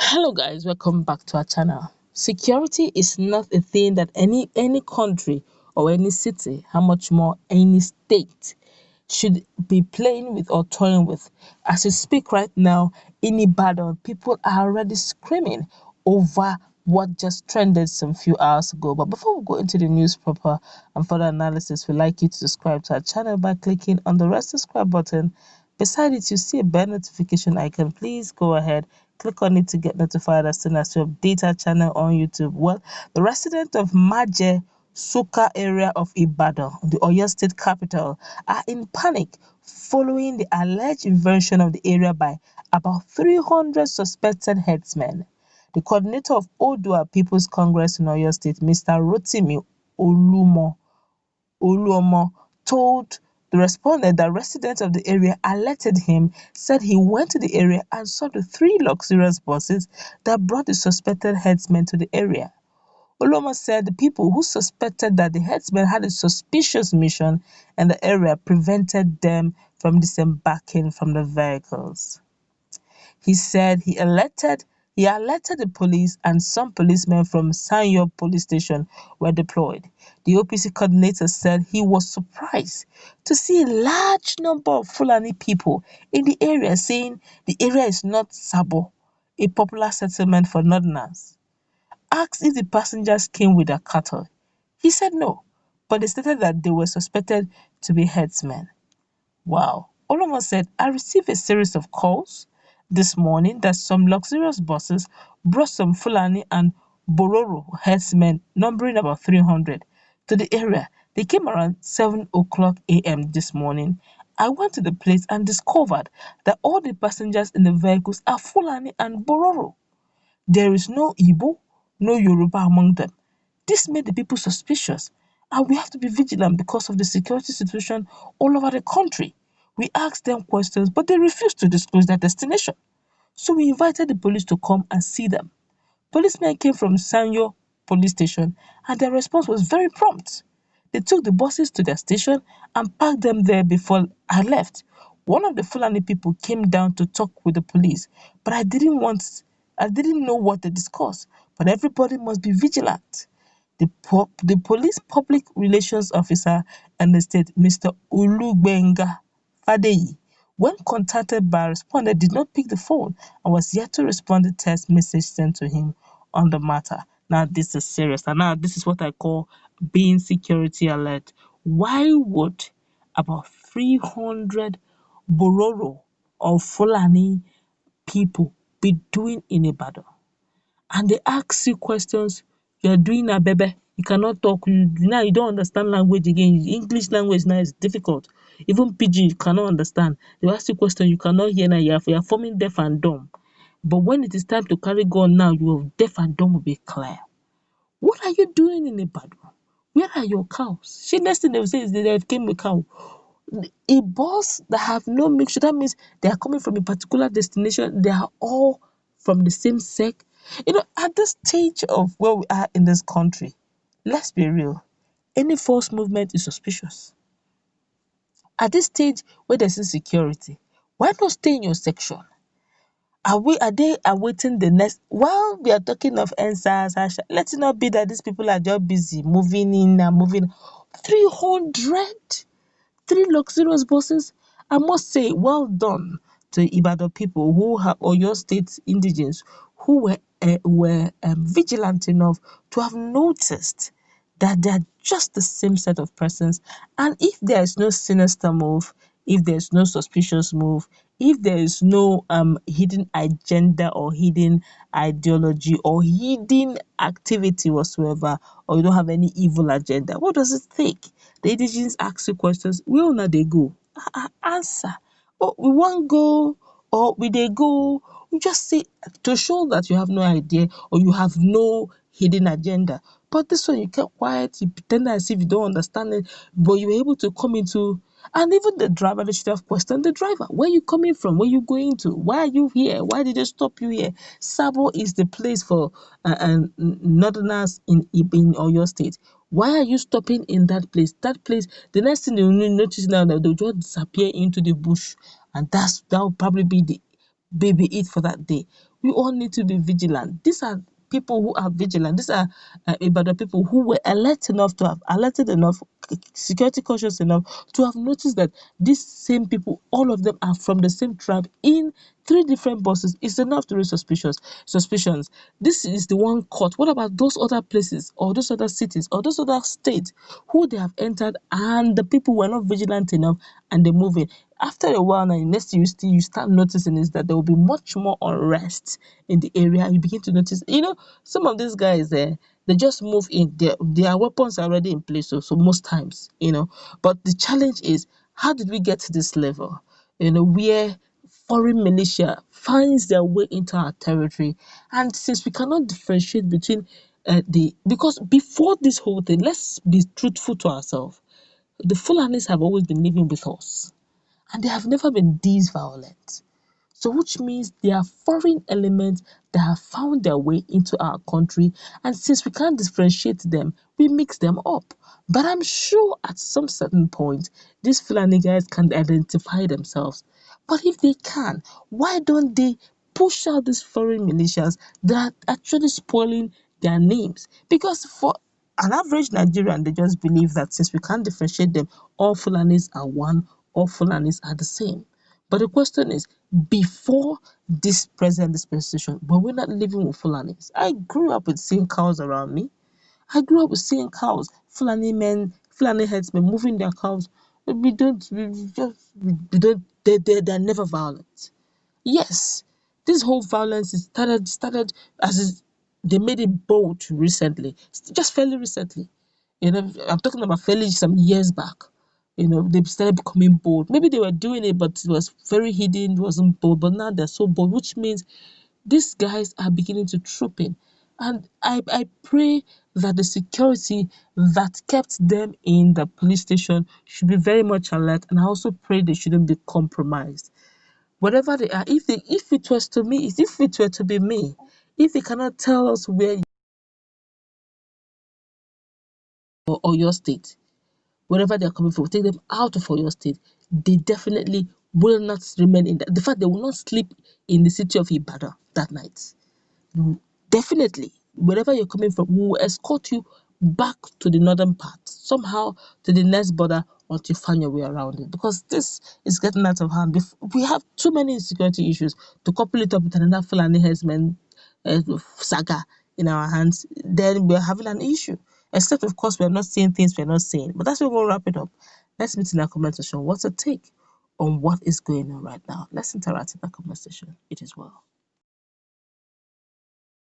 Hello guys, welcome back to our channel. Security is not a thing that any country or any city, how much more any state, should be playing with or toying with. As we speak right now in Ibadan, people are already screaming over what just trended some few hours ago. But before we go into the news proper and further analysis, we'd like you to subscribe to our channel by clicking on the red subscribe button. Beside it, you see a bell notification icon. Please go ahead, click on it to get notified as soon as we update our channel on YouTube. Well, the resident of Maje Suka area of Ibadan, the Oyo State capital, are in panic following the alleged invasion of the area by about 300 suspected herdsmen. The coordinator of Oduduwa People's Congress in Oyo State, Mr. Rotimi Oluomo, told the respondent that residents of the area alerted him, said he went to the area and saw the three luxurious buses that brought the suspected herdsmen to the area. Oluomo said the people who suspected that the herdsmen had a suspicious mission in the area prevented them from disembarking from the vehicles. He said he alerted the police, and some policemen from Sanyo police station were deployed. The OPC coordinator said he was surprised to see a large number of Fulani people in the area, saying the area is not Sabo, a popular settlement for northerners. Asked if the passengers came with their cattle, he said no, but they stated that they were suspected to be herdsmen. Wow. Olumo said, I received a series of calls this morning that some luxurious buses brought some Fulani and Bororo herdsmen, numbering about 300, to the area. They came around 7 o'clock a.m. this morning. I went to the place and discovered that all the passengers in the vehicles are Fulani and Bororo. There is no Igbo, no Yoruba among them. This made the people suspicious, and we have to be vigilant because of the security situation all over the country. We asked them questions, but they refused to disclose their destination. So we invited the police to come and see them. Policemen came from Sanyo police station, and their response was very prompt. They took the buses to their station and parked them there before I left. One of the Fulani people came down to talk with the police, but I didn't know what they discussed. But everybody must be vigilant. The police public relations officer in the state, Mr. Ulugbenga Fadeyi, when contacted by a respondent, did not pick the phone and was yet to respond to text message sent to him on the matter. Now this is serious. And now this is what I call being security alert. Why would about 300 Bororo or Fulani people be doing in Ibadan? And they ask you questions, you're doing a bebe, you cannot talk, now you don't understand language again. English language now is difficult. Even pidgin you cannot understand. They ask you question you cannot hear, now you're forming deaf and dumb. But when it is time to carry gun now, your deaf and dumb will be clear. What are you doing in Ibadan? Where are your cows? See, next thing they will say is they came with cow. A bus that have no mixture, that means they are coming from a particular destination, they are all from the same sect. At this stage of where we are in this country, let's be real, any false movement is suspicious. At this stage where there's insecurity, why not stay in your section? Are they awaiting the next? While we are talking of NSAS, let it not be that these people are just busy moving in and moving. 300, three luxurious buses. I must say, well done to Ibadan people who have, or your state indigenes who were vigilant enough to have noticed that they are just the same set of persons. And if there is no sinister move, if there's no suspicious move, if there is no hidden agenda or hidden ideology or hidden activity whatsoever, or you don't have any evil agenda, what does it take? The indigenous ask you questions, where una dey go? Answer. Oh, we wan go, or we dey go. You just say to show that you have no idea or you have no hidden agenda. But this one you kept quiet, you pretend as if you don't understand it, but you were able to come into. And even the driver, they should have questioned the driver. Where are you coming from? Where are you going to? Why are you here? Why did they stop you here? Sabo is the place for northerners in Oyo State. Why are you stopping in that place? That place, the next thing you notice now that they'll just disappear into the bush. And that will probably be baby eat for that day. We all need to be vigilant. These are people who are vigilant. These are Ibadan people who were alerted enough, security conscious enough to have noticed that these same people, all of them are from the same tribe in three different buses. It's enough to raise suspicions. This is the one court. What about those other places or those other cities or those other states who they have entered and the people were not vigilant enough and they move in? After a while, now next you start noticing is that there will be much more unrest in the area. You begin to notice, some of these guys they just move in. Their weapons are already in place, so most times, But the challenge is, how did we get to this level? Where foreign militia finds their way into our territory, and since we cannot differentiate between because before this whole thing, let's be truthful to ourselves. The Fulanis have always been living with us and they have never been this violent. So, which means there are foreign elements that have found their way into our country, and since we can't differentiate them, we mix them up. But I'm sure at some certain point, these Fulani guys can identify themselves. But if they can, why don't they push out these foreign militias that are actually spoiling their names? Because for an average Nigerian, they just believe that since we can't differentiate them, all Fulanis are one, all Fulanis are the same. But the question is, before this present dispensation, but we're not living with Fulanis. I grew up with seeing cows around me. I grew up with seeing cows, Fulani men, Fulani herdsmen moving their cows. We don't, they're never violent. Yes, this whole violence started as they made it bold recently, just fairly recently. I'm talking about fairly some years back. They started becoming bold. Maybe they were doing it, but it was very hidden, it wasn't bold. But now they're so bold, which means these guys are beginning to troop in. And I pray that the security that kept them in the police station should be very much alert. And I also pray they shouldn't be compromised. Whatever they are, if it was to me, if it were to be me, if they cannot tell us where or your state, wherever they're coming from, take them out of your state. They definitely will not remain in that. The fact they will not sleep in the city of Ibadan that night. Definitely, wherever you're coming from, we will escort you back to the northern part, somehow to the next border until you find your way around it. Because this is getting out of hand. We have too many insecurity issues to couple it up with another Fulani herdsman saga in our hands, then we're having an issue. Except, of course, we're not seeing things we're not seeing. But that's where we'll wrap it up. Let's meet in our comment section. What's your take on what is going on right now? Let's interact in the comment section. It is well.